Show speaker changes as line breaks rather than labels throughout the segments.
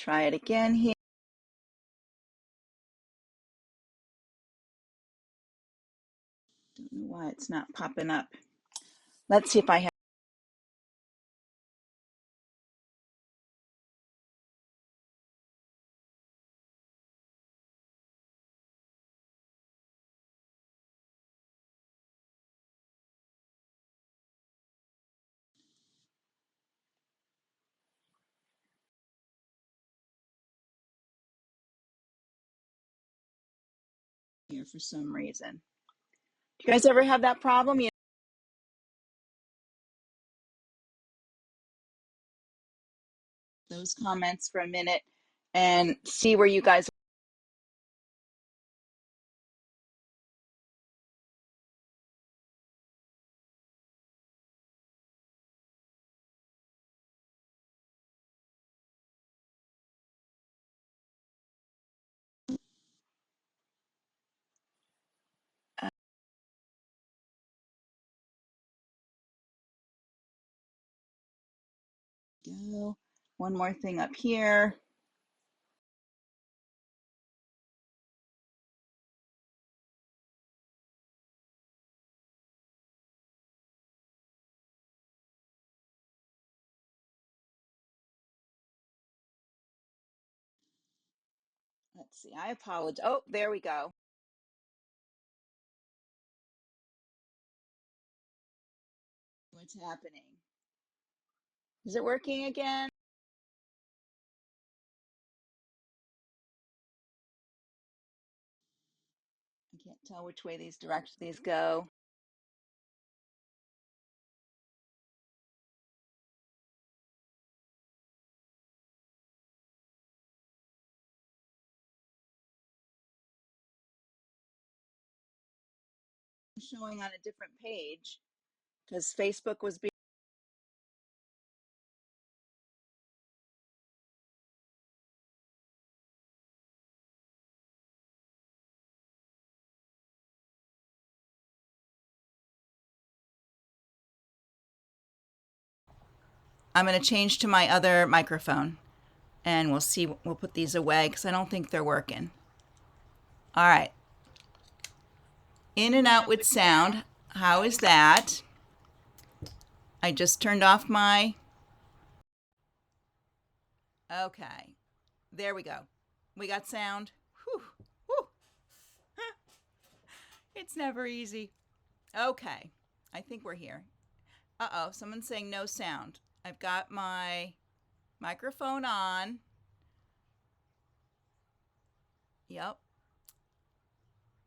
Try it again here. Don't know why it's not popping up. Let's see if I have here for some reason. Do you guys ever have that problem? You know, those comments for a minute and see where you guys go. One more thing up here. Let's see. I apologize. Oh, there we go. What's happening? Is it working again? I can't tell which way these go. I'm showing on a different page because Facebook was being. I'm going to change to my other microphone and we'll see. We'll put these away because I don't think they're working. All right. In and out with sound. How is that? I just turned off my. Okay. There we go. We got sound. Whew. Whew. It's never easy. Okay. I think we're here. Uh-oh, someone's saying no sound. I've got my microphone on. Yep.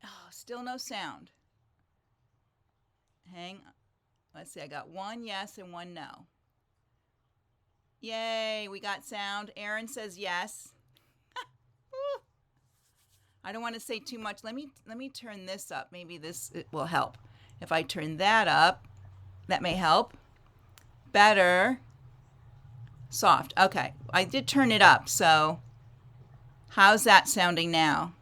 Oh, still no sound. Hang on. Let's see, I got one yes and one no. Yay, we got sound. Aaron says yes. I don't want to say too much. Let me turn this up. Maybe this it will help. If I turn that up, that may help. Better. Soft. Okay. I did turn it up, so how's that sounding now?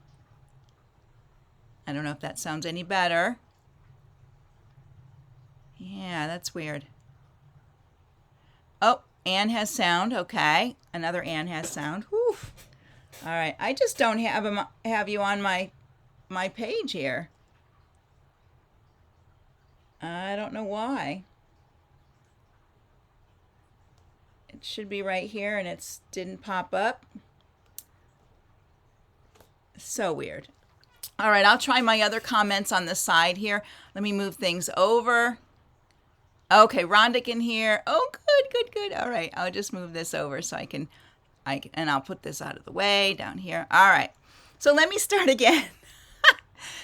I don't know if that sounds any better. Yeah, that's weird. Oh, Anne has sound. Okay. Another Anne has sound. Whew. All right. I just don't have you on my page here. I don't know why. It should be right here and it didn't pop up. So weird. All right, I'll try my other comments on the side here. Let me move things over. Okay, Rhonda can hear. Oh, good. All right, I'll just move this over so and I'll put this out of the way down here. All right, so let me start again.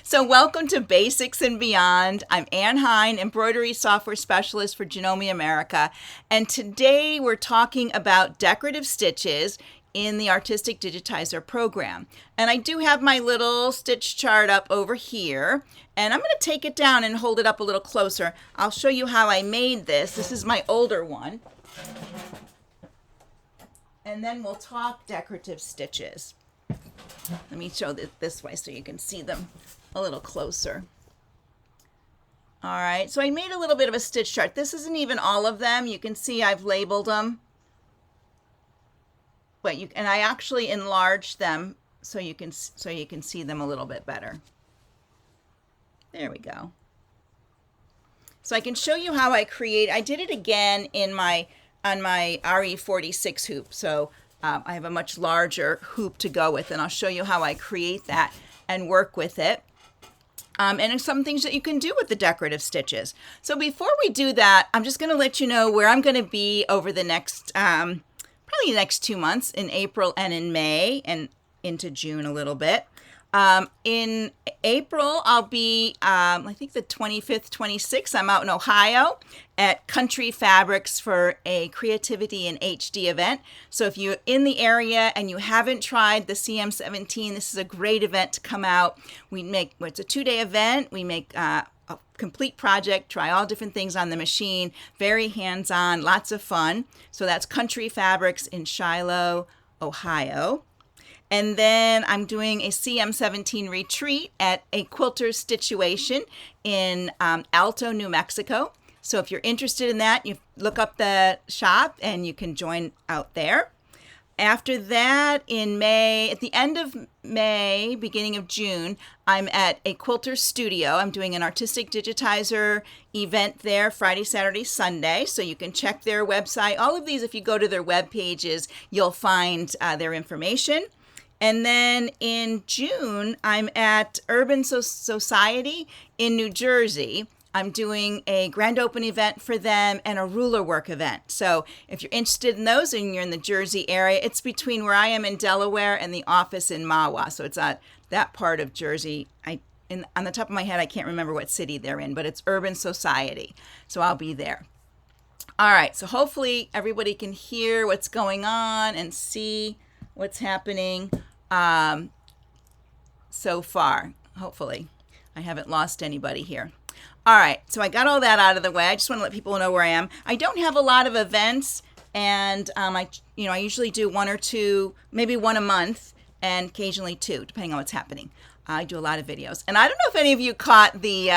So welcome to Basics and Beyond. I'm Ann Hine, Embroidery Software Specialist for Janome America. And today we're talking about decorative stitches in the Artistic Digitizer program. And I do have my little stitch chart up over here. And I'm going to take it down and hold it up a little closer. I'll show you how I made this. This is my older one. And then we'll talk decorative stitches. Let me show this way so you can see them a little closer. All right, so I made a little bit of a stitch chart. This isn't even all of them. You can see I've labeled them. but and I actually enlarged them so you can see them a little bit better. There we go. So I can show you how I create. I did it again in on my RE46 hoop. So I have a much larger hoop to go with, and I'll show you how I create that and work with it. And some things that you can do with the decorative stitches. So before we do that, I'm just going to let you know where I'm going to be over the next, probably the next 2 months, in April and in May, and into June a little bit. In April, I'll be, I think the 25th, 26th, I'm out in Ohio at Country Fabrics for a Creativity in HD event. So if you're in the area and you haven't tried the CM17, this is a great event to come out. It's a 2-day event. We make a complete project, try all different things on the machine, very hands-on, lots of fun. So that's Country Fabrics in Shiloh, Ohio. And then I'm doing a CM17 retreat at a Quilter's Stitchuation in Alto, New Mexico. So if you're interested in that, you look up the shop and you can join out there. After that, in May, at the end of May, beginning of June, I'm at a Quilter studio. I'm doing an artistic digitizer event there Friday, Saturday, Sunday. So you can check their website. All of these, if you go to their web pages, you'll find their information. And then in June, I'm at Urban Society in New Jersey. I'm doing a grand open event for them and a ruler work event. So if you're interested in those and you're in the Jersey area, it's between where I am in Delaware and the office in Mahwah. So it's at that part of Jersey. On the top of my head, I can't remember what city they're in, but it's Urban Society. So I'll be there. All right, so hopefully everybody can hear what's going on and see what's happening so far. Hopefully I haven't lost anybody here. All right, so I got all that out of the way. I just want to let people know where I am. I don't have a lot of events, and I usually do 1 or 2, maybe 1 a month, and occasionally 2, depending on what's happening. I do a lot of videos, and I don't know if any of you caught the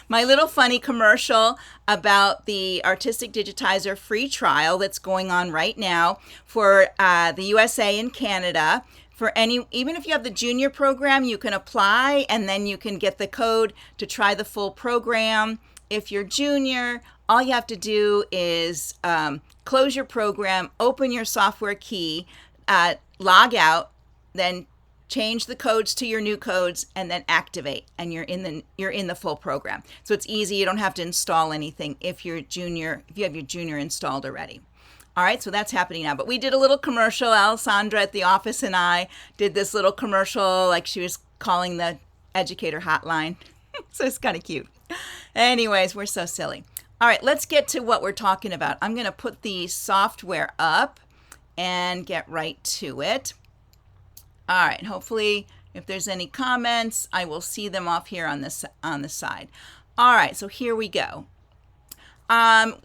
my little funny commercial about the Artistic Digitizer free trial that's going on right now for the USA and Canada. Even if you have the junior program, you can apply and then you can get the code to try the full program. If you're junior, all you have to do is close your program, open your software key, log out, then change the codes to your new codes, and then activate, and you're in the full program. So it's easy. You don't have to install anything if you have your junior installed already. All right, so that's happening now. But we did a little commercial. Alessandra at the office and I did this little commercial, like she was calling the educator hotline. So it's kind of cute. Anyways, we're so silly. All right, let's get to what we're talking about. I'm going to put the software up and get right to it. All right, hopefully if there's any comments, I will see them off here on the side. All right, so here we go.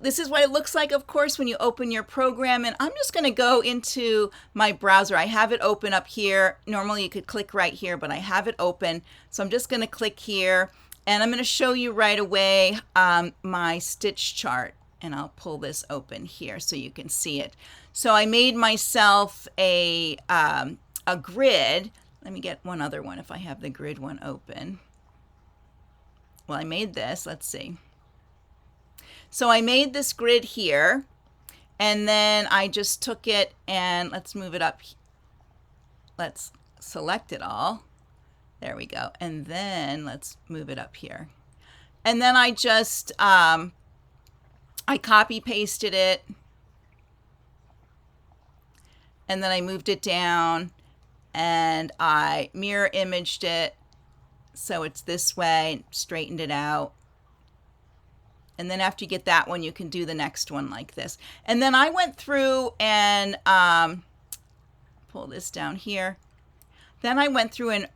This is what it looks like, of course, when you open your program, and I'm just going to go into my browser. I have it open up here. Normally you could click right here, but I have it open. So I'm just going to click here, and I'm going to show you right away my stitch chart, and I'll pull this open here so you can see it. So I made myself a grid. Let me get one other one if I have the grid one open. Well, I made this. Let's see. So I made this grid here, and then I just took it and let's move it up. Let's select it all. There we go. And then let's move it up here. And then I just, I copy pasted it, and then I moved it down, and I mirror imaged it so it's this way, straightened it out. And then after you get that one, you can do the next one like this. And then I went through and pull this down here. Then I went through and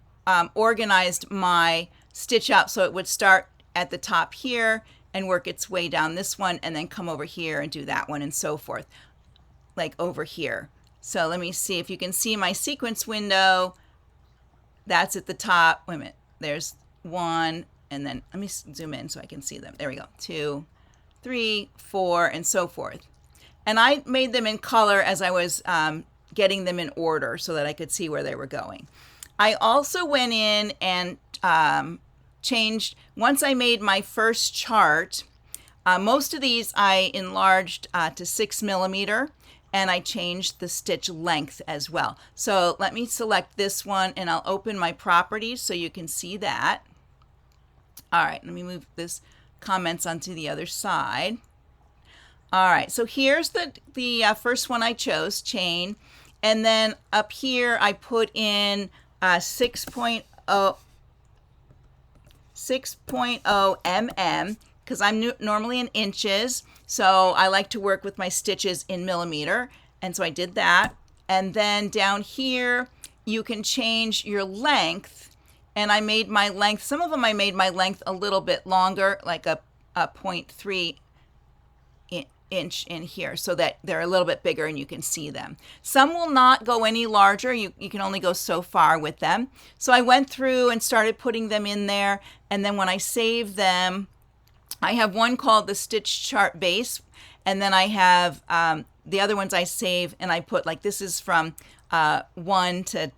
organized my stitch out so it would start at the top here and work its way down this one and then come over here and do that one and so forth, like over here. So let me see if you can see my sequence window. That's at the top. Wait a minute. There's one, and then let me zoom in so I can see them. There we go. 2, 3, 4, and so forth. And I made them in color as I was getting them in order so that I could see where they were going. I also went in and changed, once I made my first chart, most of these I enlarged to 6 millimeter, and I changed the stitch length as well. So let me select this one and I'll open my properties so you can see that. All right, let me move this comments onto the other side. All right, so here's the first one I chose, chain, and then up here I put in 6.0 mm, because I'm normally in inches, so I like to work with my stitches in millimeter, and so I did that. And then down here you can change your length, and I made my length, some of them I made my length a little bit longer, like a 0.3 inch in here, so that they're a little bit bigger and you can see them. Some will not go any larger. You can only go so far with them. So I went through and started putting them in there, and then when I save them, I have one called the Stitch Chart Base, and then I have the other ones I save, and I put, like, this is from 1 to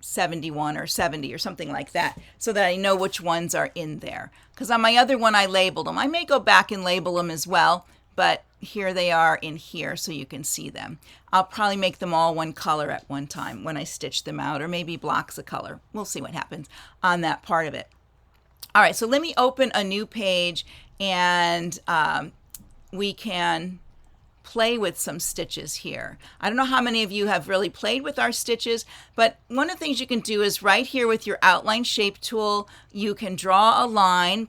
71 or 70 or something like that, so that I know which ones are in there. Because on my other one I labeled them. I may go back and label them as well, but here they are in here so you can see them. I'll probably make them all one color at one time when I stitch them out, or maybe blocks of color. We'll see what happens on that part of it. All right, so let me open a new page, and we can play with some stitches here. I don't know how many of you have really played with our stitches, but one of the things you can do is right here with your outline shape tool, you can draw a line.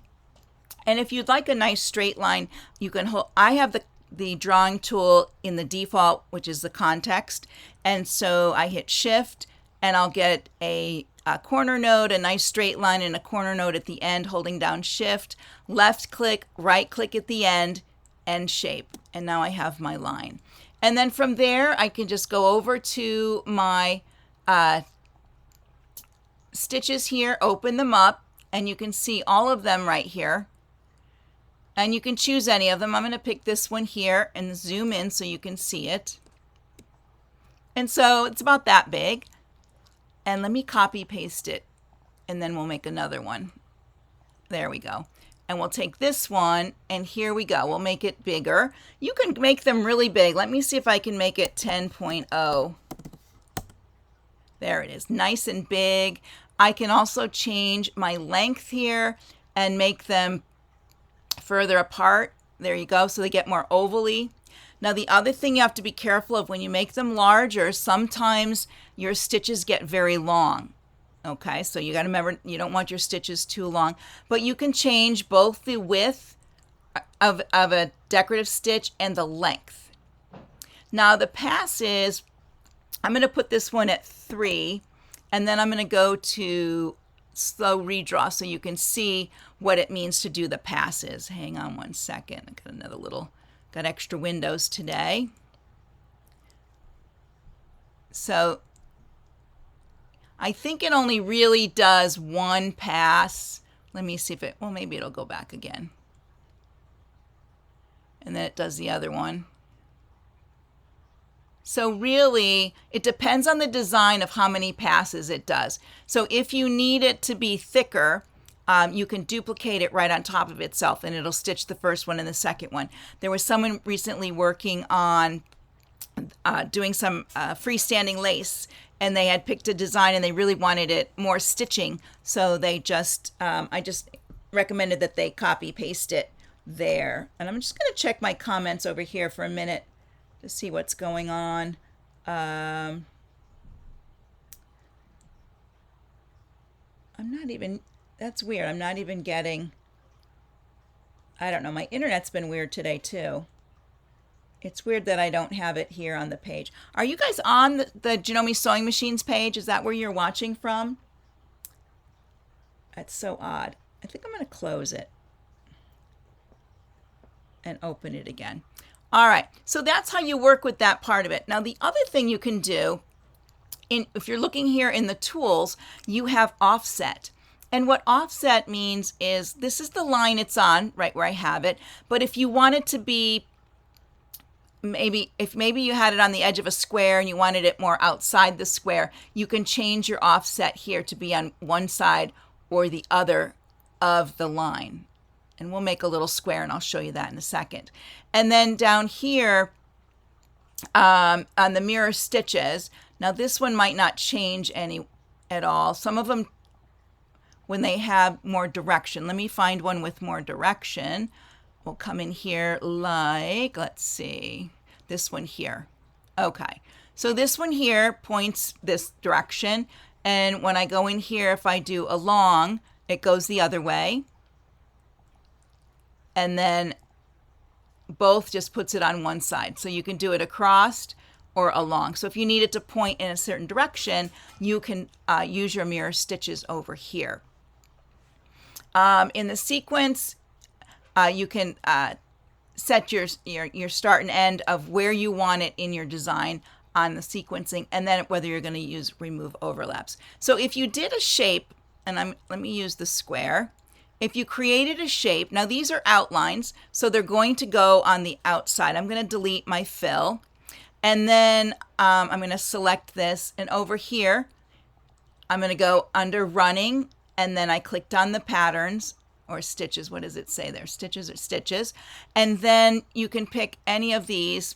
And if you'd like a nice straight line, you can hold, I have the drawing tool in the default, which is the context. And so I hit shift and I'll get a corner node, a nice straight line, and a corner node at the end, holding down shift, left click, right click at the end, and shape. And now I have my line. And then from there, I can just go over to my stitches here, open them up, and you can see all of them right here. And you can choose any of them. I'm going to pick this one here and zoom in so you can see it. And so it's about that big. And let me copy paste it, and then we'll make another one. There we go. And we'll take this one, and here we go. We'll make it bigger. You can make them really big. Let me see if I can make it 10.0. There it is, nice and big. I can also change my length here and make them further apart. There you go, so they get more ovally. Now the other thing you have to be careful of when you make them larger, sometimes your stitches get very long. Okay, so you got to remember you don't want your stitches too long, but you can change both the width of a decorative stitch and the length. Now the passes, I'm going to put this one at 3, and then I'm going to go to slow redraw so you can see what it means to do the passes. Hang on one second. I got another little, got extra windows today. So I think it only really does one pass. Let me see if it, well, maybe it'll go back again. And then it does the other one. So really, it depends on the design of how many passes it does. So if you need it to be thicker, you can duplicate it right on top of itself, and it'll stitch the first one and the second one. There was someone recently working on doing some freestanding lace, and they had picked a design and they really wanted it more stitching. So they just, I just recommended that they copy paste it there. And I'm just going to check my comments over here for a minute to see what's going on. I'm not even, that's weird. I'm not even getting, I don't know, my internet's been weird today too. It's weird that I don't have it here on the page. Are you guys on the Janome Sewing Machines page? Is that where you're watching from? That's so odd. I think I'm going to close it and open it again. All right, so that's how you work with that part of it. Now the other thing you can do, if you're looking here in the tools, you have offset. And what offset means is this is the line it's on, right where I have it. But if you want it to be maybe you had it on the edge of a square and you wanted it more outside the square, you can change your offset here to be on one side or the other of the line. And we'll make a little square, and I'll show you that in a second. And then down here on the mirror stitches, now this one might not change any at all. Some of them, when they have more direction. Let me find one with more direction. We'll come in here like, let's see, this one here. Okay, so this one here points this direction, and when I go in here, if I do along, it goes the other way, and then both just puts it on one side. So you can do it across or along. So if you need it to point in a certain direction, you can use your mirror stitches over here. In the sequence, you can set your start and end of where you want it in your design on the sequencing, and then whether you're going to use remove overlaps. So if you did a shape, and let me use the square. If you created a shape, now these are outlines, so they're going to go on the outside. I'm going to delete my fill, and then I'm going to select this, and over here, I'm going to go under running, and then I clicked on the patterns, or stitches. What does it say there? Stitches or stitches. And then you can pick any of these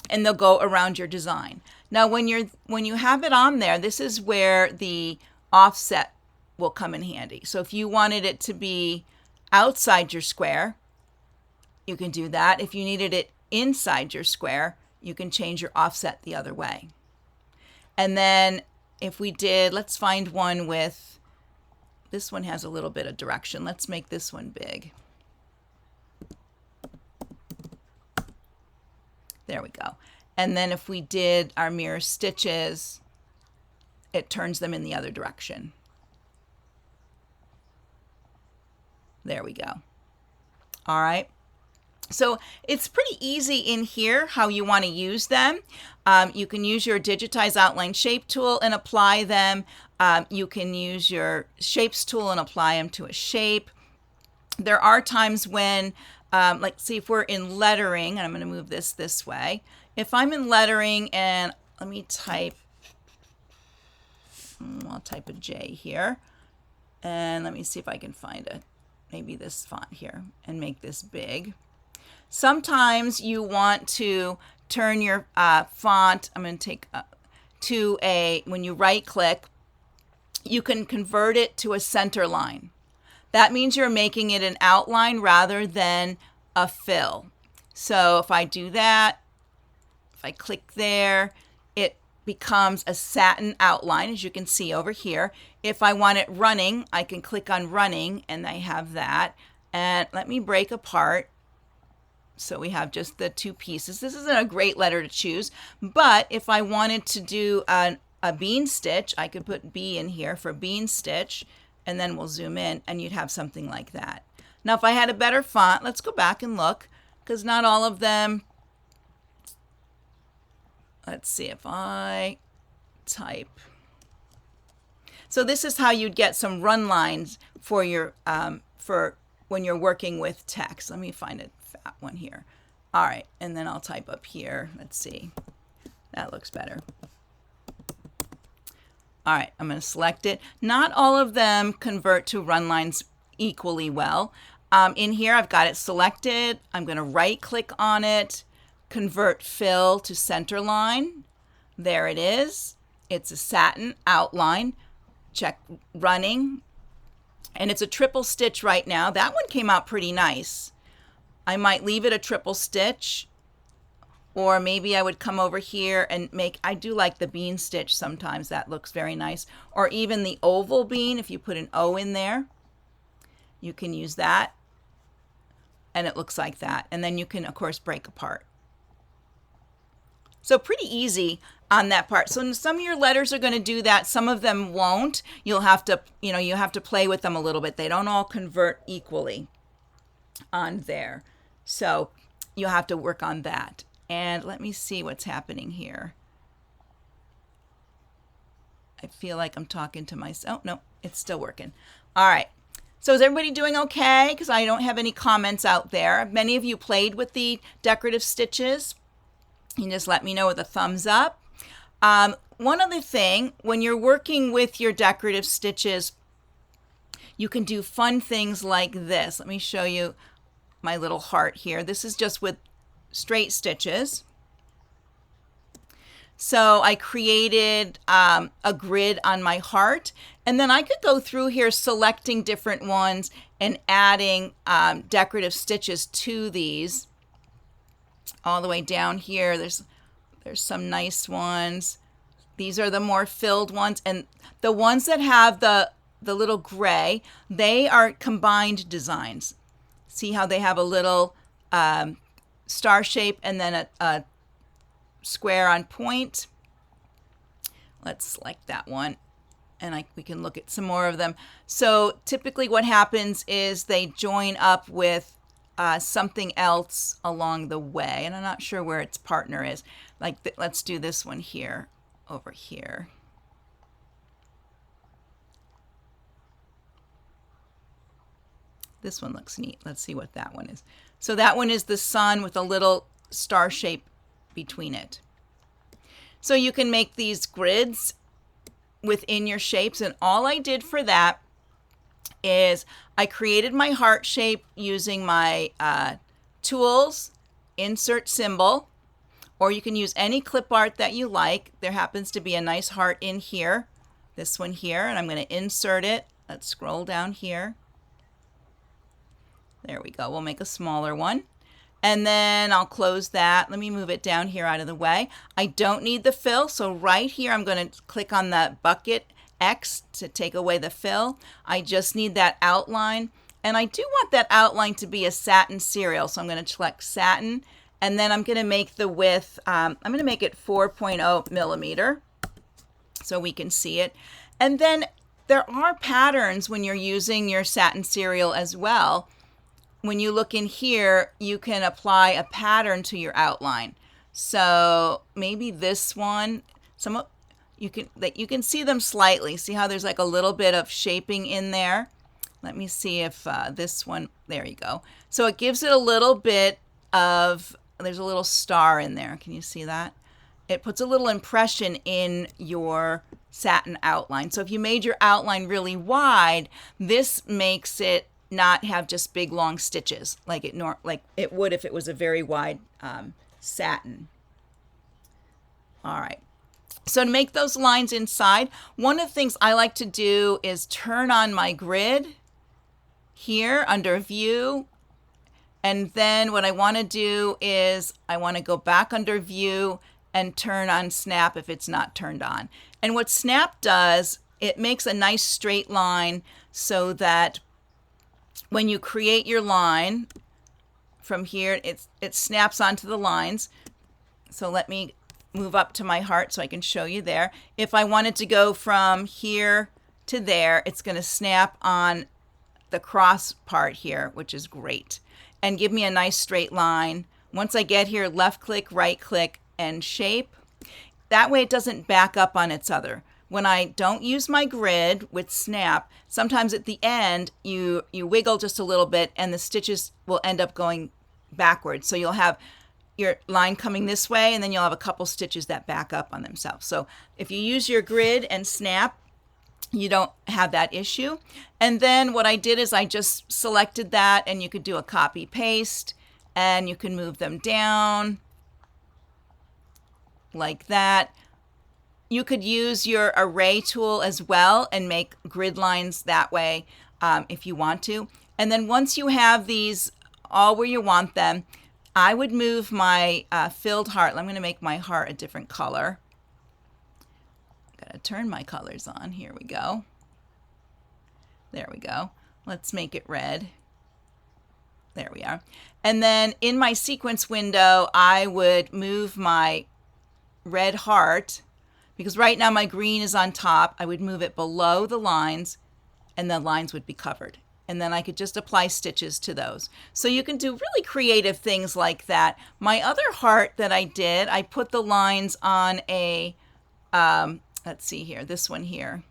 and they'll go around your design. Now when you have it on there, this is where the offset will come in handy. So if you wanted it to be outside your square, you can do that. If you needed it inside your square, you can change your offset the other way. And then if we did, let's find one with, this one has a little bit of direction. Let's make this one big. There we go. And then if we did our mirror stitches, it turns them in the other direction. There we go. All right. So it's pretty easy in here how you want to use them. You can use your digitize outline shape tool and apply them. You can use your shapes tool and apply them to a shape. There are times when, like see if we're in lettering, and I'm going to move this way. If I'm in lettering and let me type, I'll type a J here. And let me see if I can find maybe this font here and make this big. Sometimes you want to turn your font, I'm going to take to when you right click, you can convert it to a center line. That means you're making it an outline rather than a fill. So if I do that, if I click there, it becomes a satin outline, as you can see over here. If I want it running, I can click on running, and I have that. And let me break apart. So we have just the two pieces. This isn't a great letter to choose, but if I wanted to do a bean stitch, I could put B in here for bean stitch, and then we'll zoom in, and you'd have something like that. Now, if I had a better font, let's go back and look, because not all of them. Let's see if I type. So this is how you'd get some run lines for your for when you're working with text. Let me find a fat one here. All right, and then I'll type up here. Let's see. That looks better. All right, I'm going to select it. Not all of them convert to run lines equally well. In here, I've got it selected. I'm going to right click on it, convert fill to center line. There it is. It's a satin outline. Check running. And it's a triple stitch right now. That one came out pretty nice. I might leave it a triple stitch, or maybe I would come over here and I do like the bean stitch sometimes. That looks very nice. Or even the oval bean, if you put an O in there, you can use that. And it looks like that. And then you can, of course, break apart. So pretty easy on that part. So some of your letters are going to do that. Some of them won't. You'll have to, you have to play with them a little bit. They don't all convert equally on there. So you'll have to work on that. And let me see what's happening here. I feel like I'm talking to myself. Oh, no, it's still working. All right. So is everybody doing okay? Because I don't have any comments out there. Many of you played with the decorative stitches. You can just let me know with a thumbs up. One other thing, when you're working with your decorative stitches, you can do fun things like this. Let me show you my little heart here. This is just with straight stitches. So I created a grid on my heart, and then I could go through here selecting different ones and adding decorative stitches to these. All the way down here, there's some nice ones. These are the more filled ones, and the ones that have the little gray, they are combined designs. See how they have a little star shape and then a square on point. Let's select that one, and we can look at some more of them. So typically what happens is they join up with something else along the way, and I'm not sure where its partner is. Like let's do this one here, over here. This one looks neat. Let's see what that one is. So that one is the sun with a little star shape between it. So you can make these grids within your shapes, and all I did for that is I created my heart shape using my tools, insert symbol, or you can use any clip art that you like. There happens to be a nice heart in here, this one here, and I'm going to insert it. Let's scroll down here. There we go. We'll make a smaller one. And then I'll close that. Let me move it down here out of the way. I don't need the fill, so right here I'm going to click on the bucket X to take away the fill. I just need that outline, and I do want that outline to be a satin serial, so I'm going to select satin, and then I'm going to make the width, I'm going to make it 4.0 millimeter so we can see it. And then there are patterns when you're using your satin serial as well. When you look in here, you can apply a pattern to your outline. So maybe this one, you can see them slightly. See how there's like a little bit of shaping in there? Let me see if this one, there you go. So it gives it a little bit of, there's a little star in there. Can you see that? It puts a little impression in your satin outline. So if you made your outline really wide, this makes it not have just big long stitches like it would if it was a very wide satin. All right. So to make those lines inside, one of the things I like to do is turn on my grid here under view. And then what I want to do is I want to go back under view and turn on snap if it's not turned on. And what snap does, it makes a nice straight line so that when you create your line from here, it snaps onto the lines. So let me move up to my heart so I can show you there. If I wanted to go from here to there, it's going to snap on the cross part here, which is great, and give me a nice straight line. Once I get here, left click, right click, and shape. That way it doesn't back up on its other. When I don't use my grid with snap, sometimes at the end you wiggle just a little bit and the stitches will end up going backwards. So you'll have your line coming this way and then you'll have a couple stitches that back up on themselves. So if you use your grid and snap, you don't have that issue. And then what I did is I just selected that, and you could do a copy paste and you can move them down like that. You could use your array tool as well and make grid lines that way if you want to. And then once you have these all where you want them, I would move my filled heart. I'm going to make my heart a different color. I'm going to turn my colors on. Here we go. There we go. Let's make it red. There we are. And then in my sequence window, I would move my red heart, because right now my green is on top. I would move it below the lines and the lines would be covered. And then I could just apply stitches to those. So you can do really creative things like that. My other heart that I did, I put the lines on a, let's see here, this one here.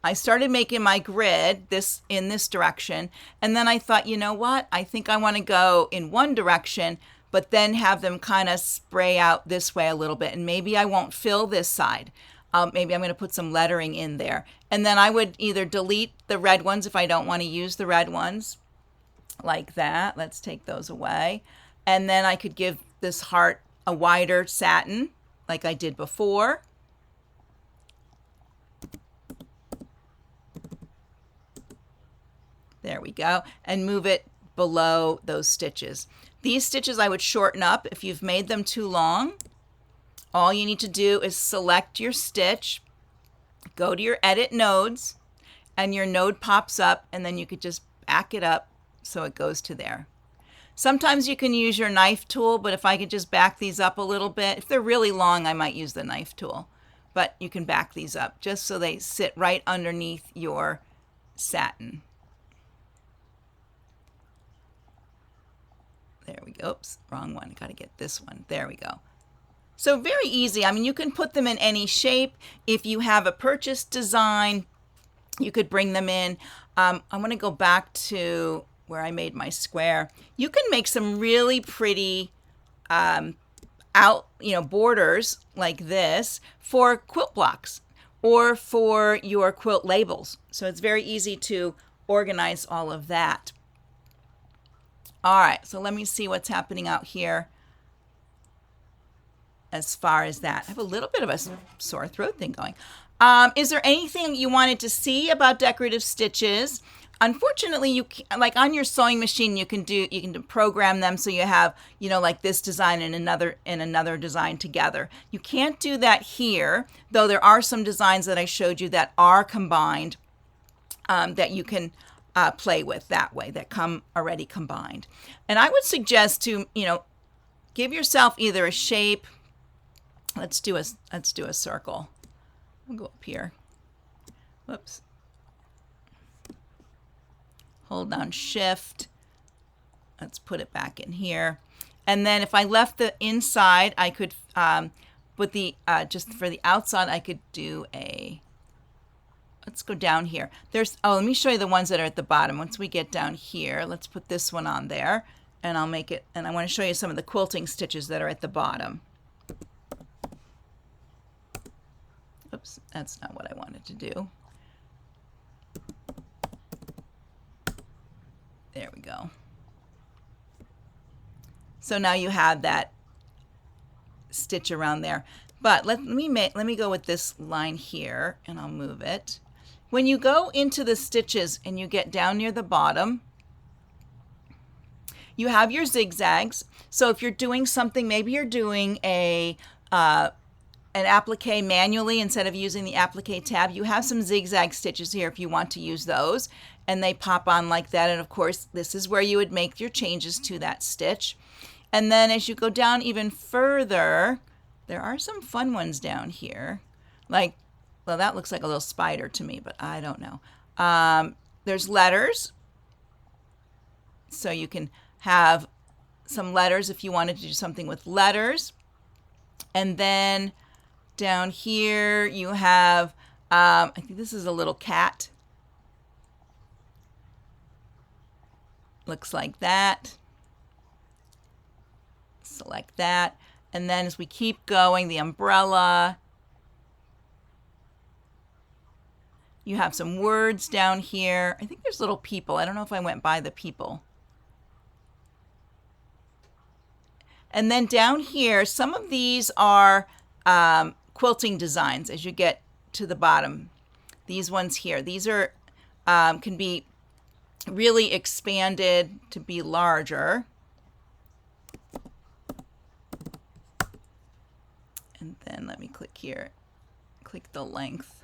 I started making my grid in this direction, and then I thought, you know what? I think I want to go in one direction, but then have them kind of spray out this way a little bit. And maybe I won't fill this side. Maybe I'm going to put some lettering in there. And then I would either delete the red ones if I don't want to use the red ones, like that. Let's take those away. And then I could give this heart a wider satin, like I did before. There we go. And move it below those stitches. These stitches I would shorten up if you've made them too long. All you need to do is select your stitch, go to your edit nodes, and your node pops up, and then you could just back it up so it goes to there. Sometimes you can use your knife tool, but if I could just back these up a little bit, if they're really long, I might use the knife tool. But you can back these up just so they sit right underneath your satin. There we go. Oops, wrong one. Got to get this one. There we go. So very easy. I mean, you can put them in any shape. If you have a purchased design, you could bring them in. I'm going to go back to where I made my square. You can make some really pretty borders like this for quilt blocks or for your quilt labels. So it's very easy to organize all of that. All right, so let me see what's happening out here as far as that. I have a little bit of a sore throat thing going. Is there anything you wanted to see about decorative stitches? Unfortunately, you can, like on your sewing machine, you can program them so you have, like this design and another design together. You can't do that here, though there are some designs that I showed you that are combined that you can play with that way, that come already combined. And I would suggest to, give yourself either a shape. Let's do a circle. I'll go up here. Whoops. Hold down Shift. Let's put it back in here. And then if I left the inside, I could with the just for the outside, I could do a. Let's go down here. Let me show you the ones that are at the bottom. Once we get down here, let's put this one on there, and I'll make it. And I want to show you some of the quilting stitches that are at the bottom. Oops, that's not what I wanted to do. There we go. So now you have that stitch around there. But let me go with this line here, and I'll move it. When you go into the stitches and you get down near the bottom, you have your zigzags. So if you're doing something, maybe you're doing an applique manually instead of using the applique tab, you have some zigzag stitches here if you want to use those, and they pop on like that. And of course, this is where you would make your changes to that stitch. And then as you go down even further, there are some fun ones down here. Like, well, that looks like a little spider to me, but I don't know. There's letters. So you can have some letters if you wanted to do something with letters. And then down here you have, I think this is a little cat. Looks like that. Select that. And then as we keep going, the umbrella. You have some words down here. I think there's little people. I don't know if I went by the people. And then down here, some of these are quilting designs as you get to the bottom. These ones here, these are can be really expanded to be larger. And then let me click here, click the length.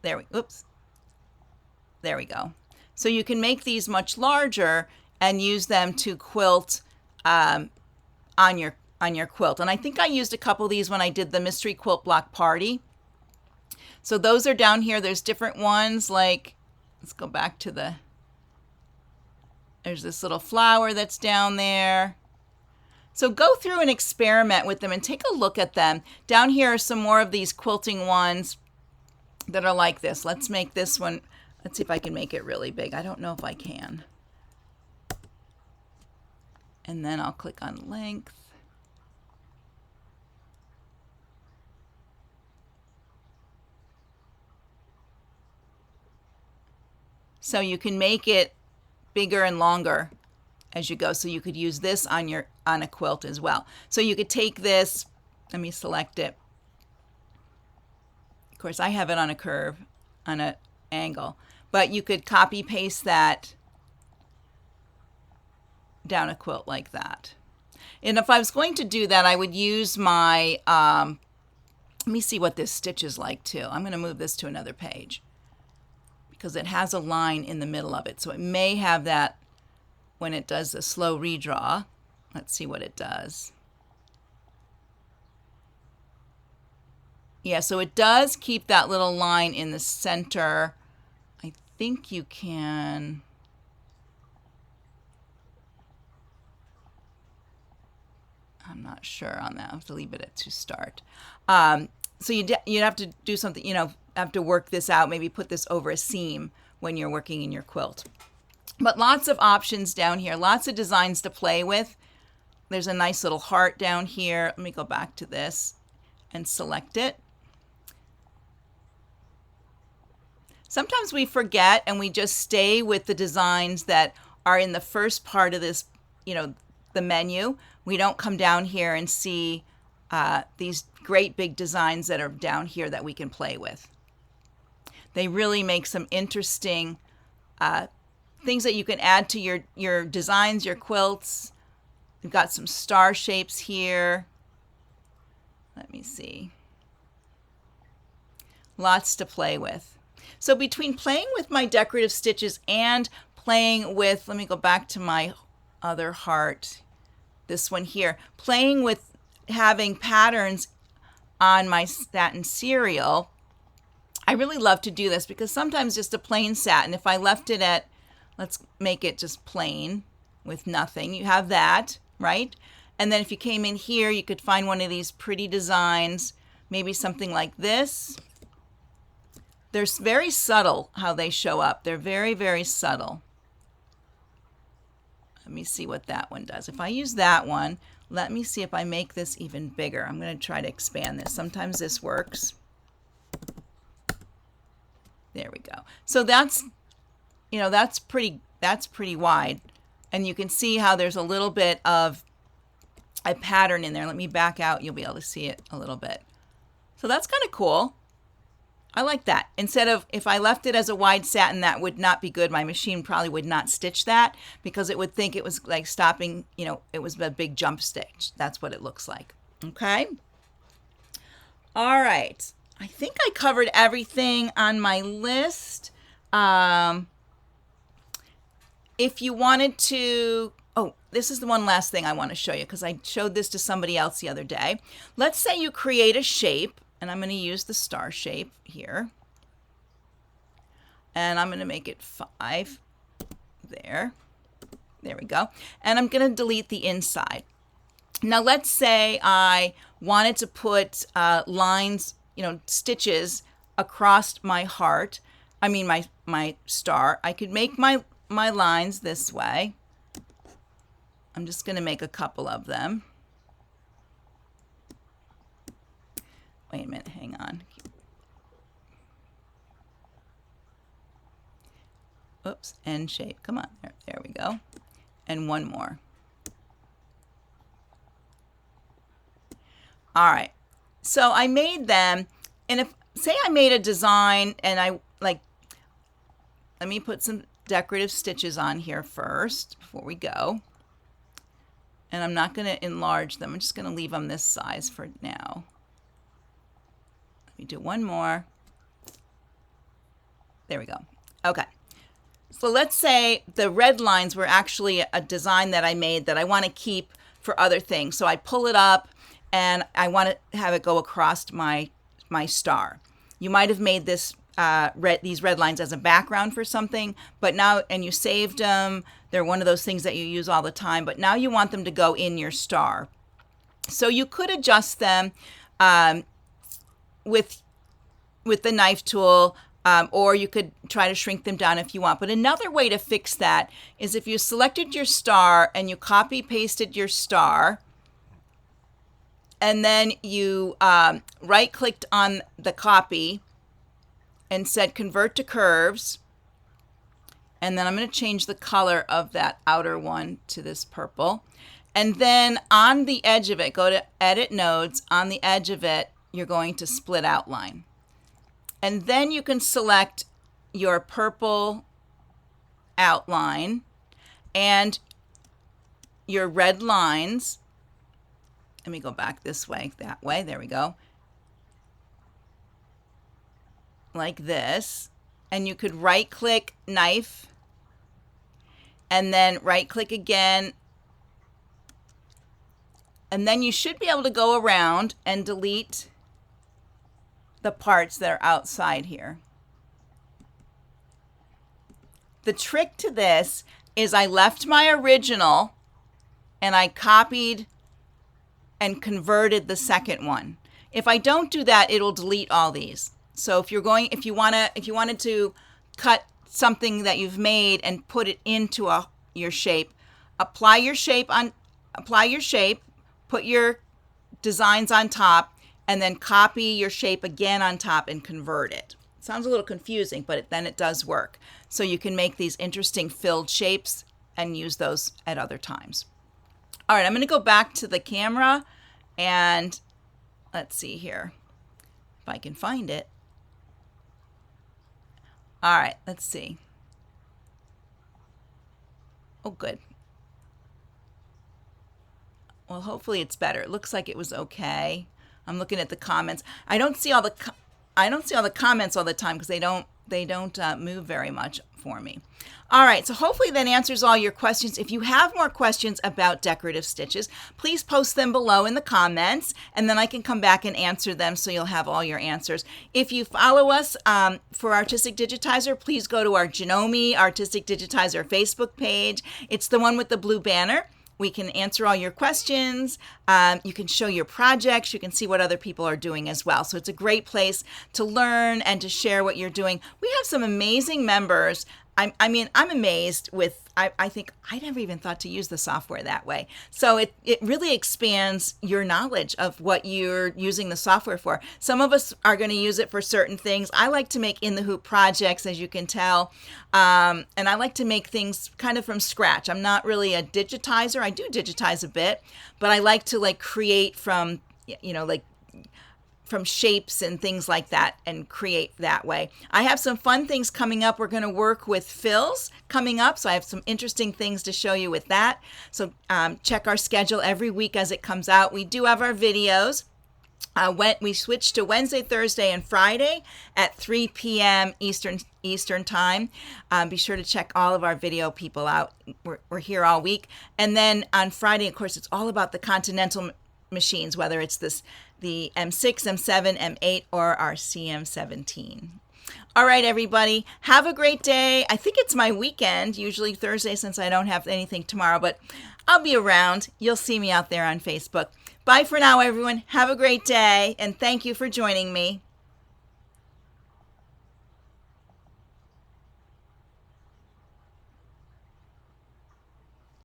There we go. So you can make these much larger and use them to quilt on your quilt. And I think I used a couple of these when I did the mystery quilt block party. So those are down here. There's different ones, like, let's go back to there's this little flower that's down there. So go through and experiment with them and take a look at them. Down here are some more of these quilting ones that are like this. Let's make this one. Let's see if I can make it really big. I don't know if I can. And then I'll click on length. So you can make it bigger and longer as you go. So you could use this on a quilt as well. So you could take this, let me select it. Of course, I have it on a curve, on an angle, but you could copy paste that down a quilt like that. And if I was going to do that, I would use my, let me see what this stitch is like too. I'm going to move this to another page because it has a line in the middle of it. So it may have that when it does the slow redraw. Let's see what it does. Yeah, so it does keep that little line in the center. I think you can, I'm not sure on that. I have to leave it at to start. So you'd have to do something, have to work this out, maybe put this over a seam when you're working in your quilt. But lots of options down here, lots of designs to play with. There's a nice little heart down here. Let me go back to this and select it. Sometimes we forget and we just stay with the designs that are in the first part of this, the menu. We don't come down here and see these great big designs that are down here that we can play with. They really make some interesting things that you can add to your designs, your quilts. We've got some star shapes here. Let me see. Lots to play with. So between playing with my decorative stitches and playing with, let me go back to my other heart, this one here, playing with having patterns on my satin cereal, I really love to do this because sometimes just a plain satin, if I left it at, let's make it just plain with nothing, you have that, right? And then if you came in here, you could find one of these pretty designs, maybe something like this. They're very subtle how they show up. They're very, very subtle. Let me see what that one does. If I use that one, let me see if I make this even bigger. I'm going to try to expand this. Sometimes this works. There we go. So that's, that's pretty wide. And you can see how there's a little bit of a pattern in there. Let me back out. You'll be able to see it a little bit. So that's kind of cool. I like that. Instead of, if I left it as a wide satin, that would not be good. My machine probably would not stitch that because it would think it was like stopping, it was a big jump stitch. That's what it looks like. Okay. All right. I think I covered everything on my list. If you wanted to, this is the one last thing I want to show you because I showed this to somebody else the other day. Let's say you create a shape. And I'm going to use the star shape here. And I'm going to make it 5 there. There we go. And I'm going to delete the inside. Now let's say I wanted to put lines, stitches across my heart. I mean my star. I could make my lines this way. I'm just going to make a couple of them. Wait a minute, hang on. Oops, N shape. Come on, there we go. And one more. All right, so I made them, and if, say I made a design and let me put some decorative stitches on here first before we go. And I'm not gonna enlarge them, I'm just gonna leave them this size for now. Do one more. There we go. Okay. So let's say the red lines were actually a design that I made that I want to keep for other things. So I pull it up and I want to have it go across my star. You might have made this these red lines as a background for something, but now, and you saved them. They're one of those things that you use all the time, but now you want them to go in your star. So you could adjust them with the knife tool. or you could try to shrink them down if you want. But another way to fix that is if you selected your star and you copy pasted your star, and then you right clicked on the copy and said convert to curves, and then I'm going to change the color of that outer one to this purple. And then on the edge of it, go to edit nodes. On the edge of it, you're going to split outline. And then you can select your purple outline and your red lines. Let me go back this way, that way. There we go. Like this. And you could right click knife and then right click again. And then you should be able to go around and delete the parts that are outside here. The trick to this is I left my original and I copied and converted the second one. If I don't do that, it'll delete all these. So if you wanted to cut something that you've made and put it into your shape, apply your shape, put your designs on top, and then copy your shape again on top and convert it. Sounds a little confusing, but then it does work. So you can make these interesting filled shapes and use those at other times. All right, I'm going to go back to the camera and let's see here if I can find it. All right, let's see. Oh, good. Well, hopefully it's better. It looks like it was okay. I'm looking at the comments. I don't see all the comments all the time because they don't move very much for me. All right, so hopefully that answers all your questions. If you have more questions about decorative stitches, please post them below in the comments, and then I can come back and answer them so you'll have all your answers. If you follow us for Artistic Digitizer, please go to our Janome Artistic Digitizer Facebook page. It's the one with the blue banner. We can answer all your questions. You can show your projects. You can see what other people are doing as well. So it's a great place to learn and to share what you're doing. We have some amazing members. I'm amazed with, I think I never even thought to use the software that way. So it really expands your knowledge of what you're using the software for. Some of us are going to use it for certain things. I like to make in the hoop projects, as you can tell. And I like to make things kind of from scratch. I'm not really a digitizer. I do digitize a bit, but I like to create from, from shapes and things like that and create that way. I have some fun things coming up. We're going to work with fills coming up, so I have some interesting things to show you with that. So check our schedule every week as it comes out. We do have our videos. We switched to Wednesday, Thursday, and Friday at 3 p.m. Eastern time. Be sure to check all of our video people out. We're here all week. And then on Friday, of course, it's all about the Continental machines, whether it's the M6, M7, M8, or our CM17. All right, everybody, have a great day. I think it's my weekend, usually Thursday, since I don't have anything tomorrow, but I'll be around. You'll see me out there on Facebook. Bye for now, everyone. Have a great day, and thank you for joining me.